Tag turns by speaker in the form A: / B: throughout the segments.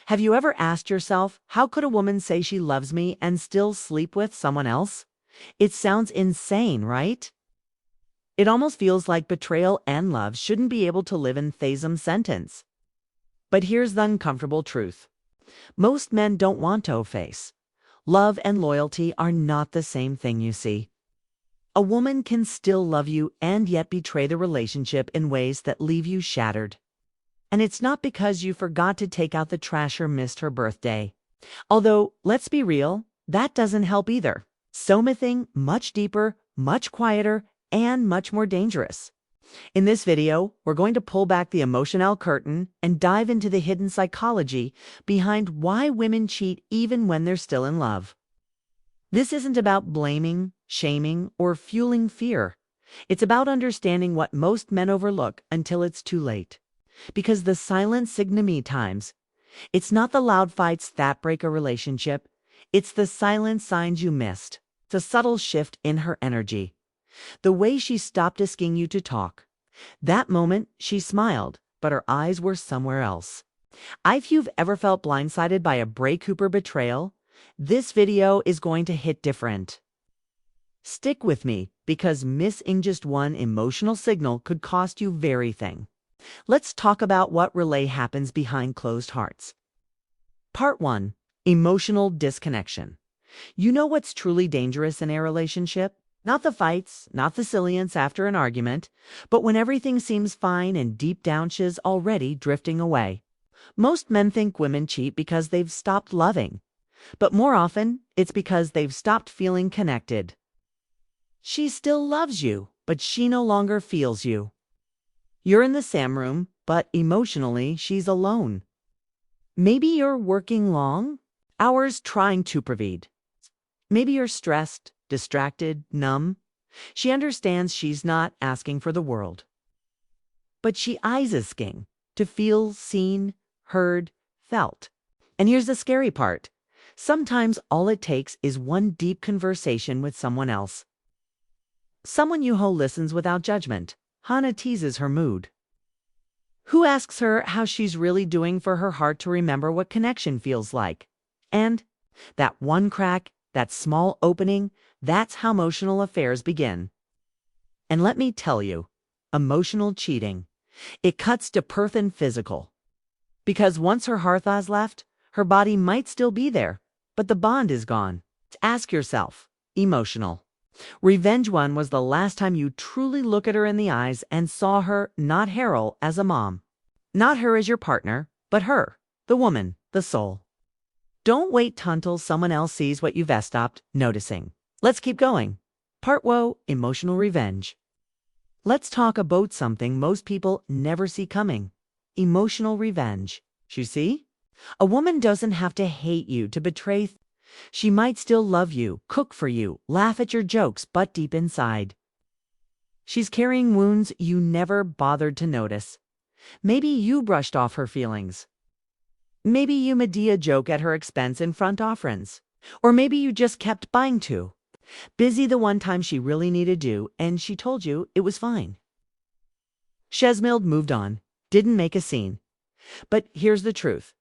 A: Have you ever asked yourself, how could a woman say she loves me and still sleep with someone else? It sounds insane, right? It almost feels like betrayal and love shouldn't be able to live in the same sentence. But here's the uncomfortable truth. Most men don't want to face. Love and loyalty are not the same thing, you see. A woman can still love you and yet betray the relationship in ways that leave you shattered. And it's not because you forgot to take out the trash or missed her birthday. Although, let's be real, that doesn't help either. Something much deeper, much quieter, and much more dangerous. In this video, we're going to pull back the emotional curtain and dive into the hidden psychology behind why women cheat even when they're still in love. This isn't about blaming, shaming, or fueling fear. It's about understanding what most men overlook until it's too late. Because the silent signal times, it's not the loud fights that break a relationship, it's the silent signs you missed, the subtle shift in her energy. The way she stopped asking you to talk. That moment, she smiled, but her eyes were somewhere else. If you've ever felt blindsided by a Bray Cooper betrayal, this video is going to hit different. Stick with me, because missing just one emotional signal could cost you everything. Let's talk about what really happens behind closed hearts. Part 1. Emotional disconnection. You know what's truly dangerous in a relationship? Not the fights, not the silliness after an argument, but when everything seems fine and deep down she's already drifting away. Most men think women cheat because they've stopped loving, but more often, it's because they've stopped feeling connected. She still loves you, but she no longer feels you. You're in the same room, but emotionally, she's alone. Maybe you're working long hours trying to provide. Maybe you're stressed, distracted, numb. She understands she's not asking for the world. But she is asking to feel seen, heard, felt. And here's the scary part. Sometimes all it takes is one deep conversation with someone else. Someone who listens without judgment. Hannah teases her mood. Who asks her how she's really doing for her heart to remember what connection feels like. And that one crack, that small opening, that's how emotional affairs begin. And let me tell you, emotional cheating, it cuts to earth and physical. Because once her heart has left, her body might still be there, but the bond is gone. Ask yourself, emotional. Revenge one was the last time you truly look at her in the eyes and saw her, not Harold, as a mom. Not her as your partner, but her, the woman, the soul. Don't wait until someone else sees what you've stopped noticing. Let's keep going. Part 1. Emotional revenge. Let's talk about something most people never see coming. Emotional revenge. You see? A woman doesn't have to hate you to betray. She might still love you, cook for you, laugh at your jokes, but deep inside, she's carrying wounds you never bothered to notice. Maybe you brushed off her feelings. Maybe you made a joke at her expense in front of friends. Or maybe you just kept buying too busy the one time she really needed you and she told you it was fine. Shesmild moved on, didn't make a scene. But here's the truth.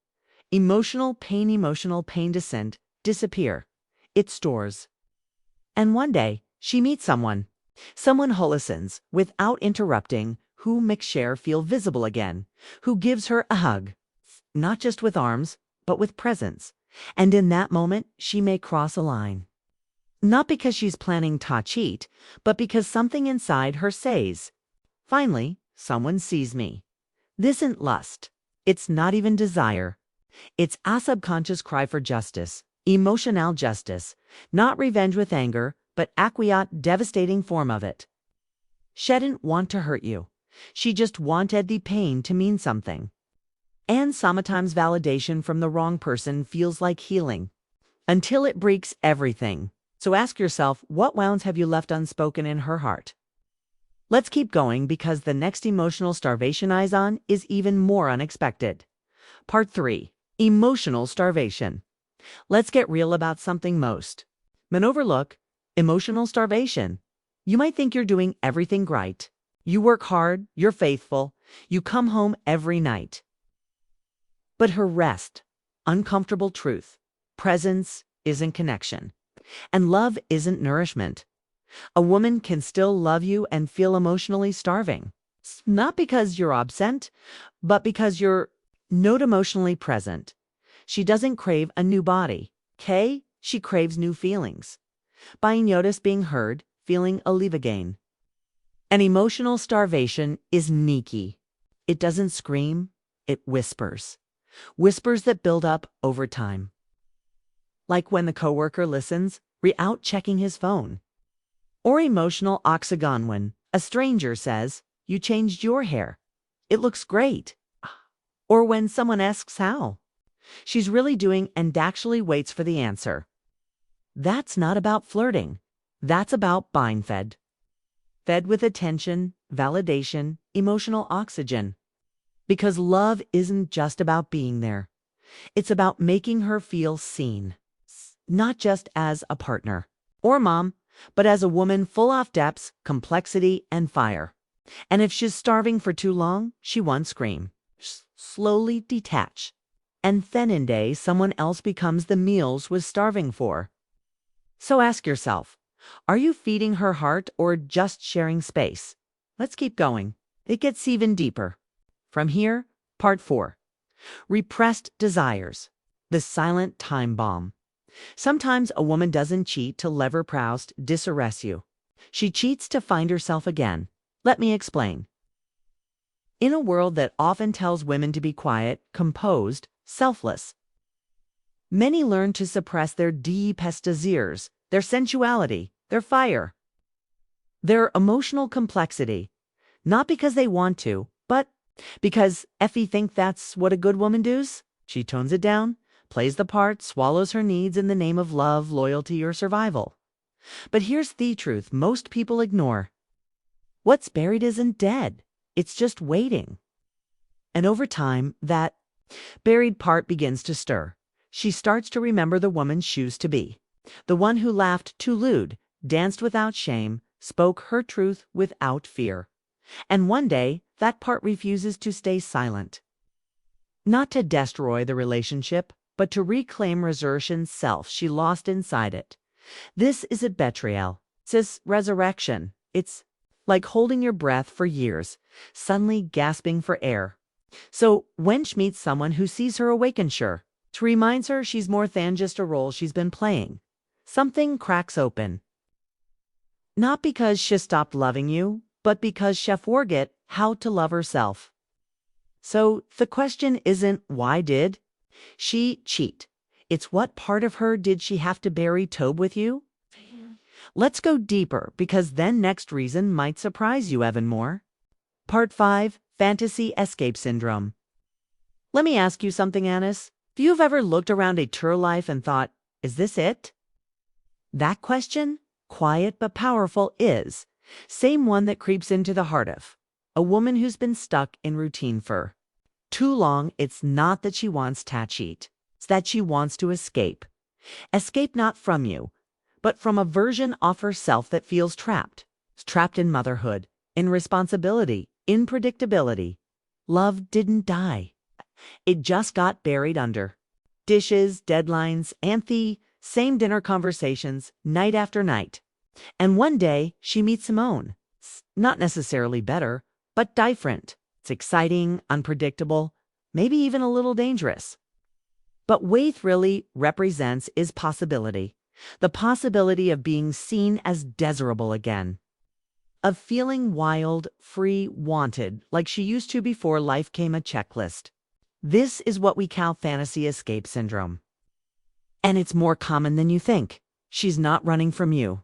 A: Emotional pain disappear. It stores. And one day, she meets someone who listens without interrupting, who makes her feel visible again, who gives her a hug, not just with arms, but with presence. And in that moment, she may cross a line. Not because she's planning to cheat, but because something inside her says, finally, someone sees me. This isn't lust. It's not even desire. It's a subconscious cry for justice. Emotional justice, not revenge with anger, but a quiet, devastating form of it. She didn't want to hurt you. She just wanted the pain to mean something. And sometimes validation from the wrong person feels like healing, until it breaks everything. So ask yourself, what wounds have you left unspoken in her heart? Let's keep going because the next emotional starvation eyes on is even more unexpected. Part 3. Emotional starvation. Let's get real about something most men overlook, emotional starvation. You might think you're doing everything right. You work hard, you're faithful, you come home every night. But her rest, Uncomfortable truth. Presence isn't connection. And love isn't nourishment. A woman can still love you and feel emotionally starving. Not because you're absent, but because you're not emotionally present. She doesn't crave a new body. Okay? She craves new feelings. Buying notice, being heard, feeling alive again. An emotional starvation is sneaky. It doesn't scream, it whispers. Whispers that build up over time. Like when the coworker listens, without checking his phone. Or emotional oxygen when a stranger says, "You changed your hair. It looks great." Or when someone asks how she's really doing and actually waits for the answer. That's not about flirting. That's about being fed. Fed with attention, validation, emotional oxygen. Because love isn't just about being there. It's about making her feel seen. Not just as a partner or mom, but as a woman full of depths, complexity, and fire. And if she's starving for too long, she won't scream. Slowly detach. And then in day, someone else becomes the meals was starving for. So ask yourself, are you feeding her heart or just sharing space? Let's keep going. It gets even deeper. From here, part 4. Repressed desires. The silent time bomb. Sometimes a woman doesn't cheat to lever-proust disarrest you. She cheats to find herself again. Let me explain. In a world that often tells women to be quiet, composed, selfless, many learn to suppress their deepest desires, their sensuality, their fire, their emotional complexity, not because they want to, but because Effie think that's what a good woman does. She tones it down, plays the part, swallows her needs in the name of love, loyalty, or survival. But here's the truth most people ignore. What's buried isn't dead. It's just waiting. And over time, that buried part begins to stir. She starts to remember the woman she used to be. The one who laughed too lewd, danced without shame, spoke her truth without fear. And one day, that part refuses to stay silent. Not to destroy the relationship, but to reclaim resurrection self she lost inside it. This is a betrayal. It's resurrection. It's like holding your breath for years, suddenly gasping for air. So when she meets someone who sees her awaken sure, it reminds her she's more than just a role she's been playing. Something cracks open. Not because she stopped loving you, but because she forget how to love herself. So the question isn't why did she cheat? It's what part of her did she have to bury Tobe with you? Let's go deeper because then next reason might surprise you even more. Part 5, Fantasy Escape Syndrome. Let me ask you something, Anis. If you've ever looked around a tour life and thought, is this it? That question, quiet but powerful, is same one that creeps into the heart of a woman who's been stuck in routine for too long. It's not that she wants to cheat. It's that she wants to escape. Escape not from you, but from a version of herself that feels trapped. Trapped in motherhood, in responsibility, in predictability. Love didn't die. It just got buried under dishes, deadlines, and the same dinner conversations night after night. And one day she meets Simone. It's not necessarily better, but different. It's exciting, unpredictable, maybe even a little dangerous. But Waith really represents is possibility. The possibility of being seen as desirable again. Of feeling wild, free, wanted, like she used to before life came a checklist. This is what we call fantasy escape syndrome. And it's more common than you think. She's not running from you.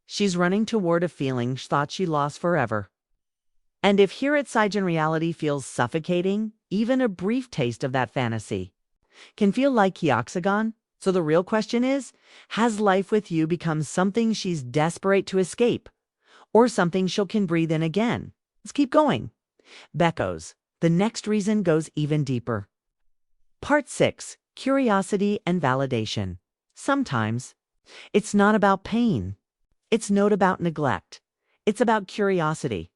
A: She's running toward a feeling she thought she lost forever. And if here at Sijin reality feels suffocating, even a brief taste of that fantasy can feel like Hyoxagon. So the real question is, has life with you become something she's desperate to escape? Or something she can breathe in again? Let's keep going. Beckos. The next reason goes even deeper. Part 6. Curiosity and validation. Sometimes it's not about pain. It's not about neglect. It's about curiosity.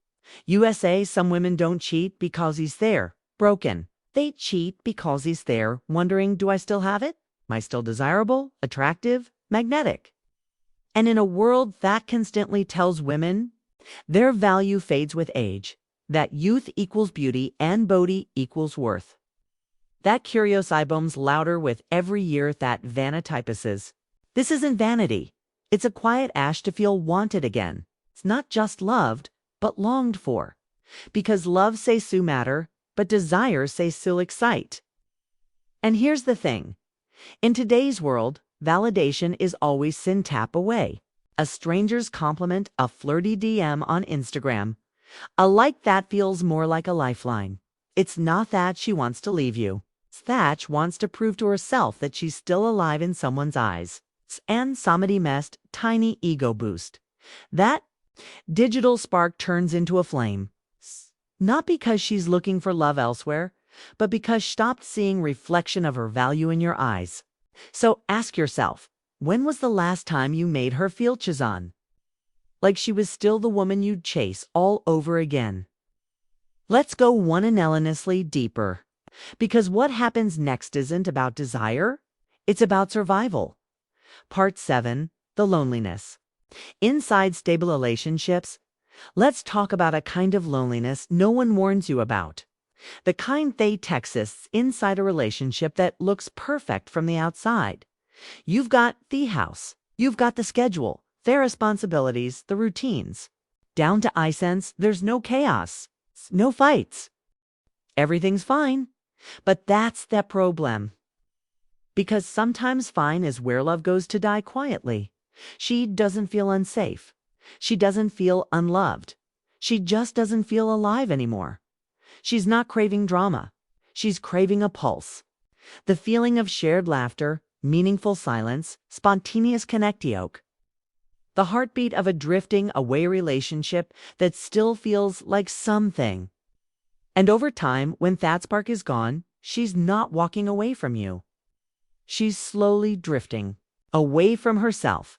A: USA, some women don't cheat because he's there, broken. They cheat because he's there, wondering, do I still have it? Am I still desirable, attractive, magnetic? And in a world that constantly tells women their value fades with age, that youth equals beauty and beauty equals worth, that curious eye booms louder with every year that vanitypuses. This isn't vanity. It's a quiet ash to feel wanted again. It's not just loved, but longed for. Because love say Sue matter, but desire say still excite. And here's the thing. In today's world, validation is always sin tap away. A stranger's compliment, a flirty DM on Instagram. A like that feels more like a lifeline. It's not that she wants to leave you. It's that she wants to prove to herself that she's still alive in someone's eyes. And somebody messed tiny ego boost. That digital spark turns into a flame. Not because she's looking for love elsewhere, but because she stopped seeing reflection of her value in your eyes. So ask yourself, when was the last time you made her feel Chazan? Like she was still the woman you'd chase all over again. Let's go one anonymously deeper. Because what happens next isn't about desire, it's about survival. Part 7, the loneliness. Inside stable relationships, let's talk about a kind of loneliness no one warns you about. The kind that exists inside a relationship that looks perfect from the outside. You've got the house, you've got the schedule, their responsibilities, the routines. Down to eye sense, there's no chaos, no fights. Everything's fine. But that's the problem. Because sometimes fine is where love goes to die quietly. She doesn't feel unsafe. She doesn't feel unloved. She just doesn't feel alive anymore. She's not craving drama. She's craving a pulse. The feeling of shared laughter, meaningful silence, spontaneous connectioque. The heartbeat of a drifting away relationship that still feels like something. And over time, when that spark is gone, she's not walking away from you. She's slowly drifting away from herself.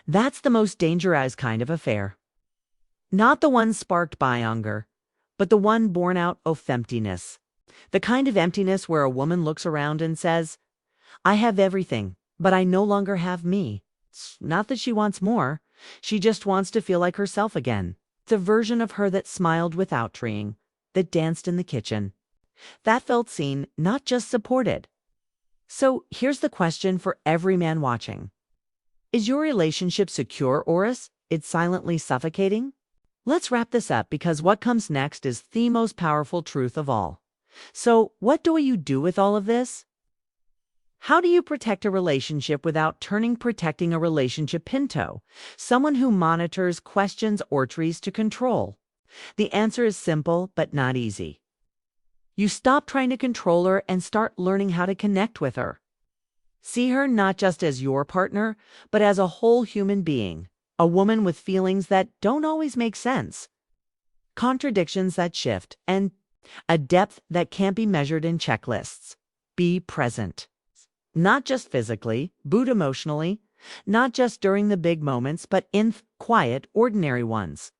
A: That's the most dangerous kind of affair. Not the one sparked by hunger, but the one born out of emptiness. The kind of emptiness where a woman looks around and says, I have everything, but I no longer have me. It's not that she wants more. She just wants to feel like herself again. The version of her that smiled without trying, that danced in the kitchen, that felt seen, not just supported. So here's the question for every man watching. Is your relationship secure, or is it silently suffocating? Let's wrap this up because what comes next is the most powerful truth of all. So what do you do with all of this? How do you protect a relationship without protecting a relationship pinto? Someone who monitors, questions, or tries to control. The answer is simple, but not easy. You stop trying to control her and start learning how to connect with her. See her not just as your partner, but as a whole human being, a woman with feelings that don't always make sense, contradictions that shift, and a depth that can't be measured in checklists. Be present. Not just physically, but emotionally, not just during the big moments, but in quiet, ordinary ones.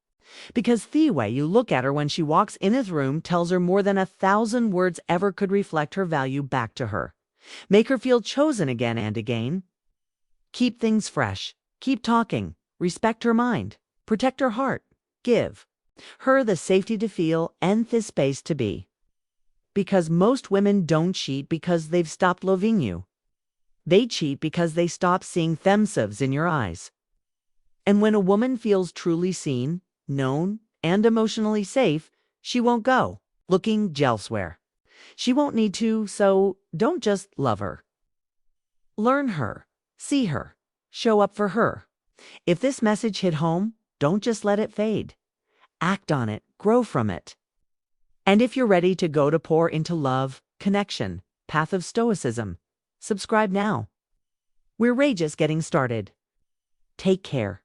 A: Because the way you look at her when she walks in his room tells her more than 1,000 words ever could reflect her value back to her. Make her feel chosen again and again. Keep things fresh. Keep talking. Respect her mind. Protect her heart. Give her the safety to feel and the space to be. Because most women don't cheat because they've stopped loving you. They cheat because they stop seeing themselves in your eyes. And when a woman feels truly seen, known, and emotionally safe, she won't go looking elsewhere. She won't need to, so don't just love her. Learn her, see her, show up for her. If this message hit home, don't just let it fade. Act on it, grow from it. And if you're ready to go to pour into love, connection, path of stoicism, subscribe now. We're just getting started. Take care.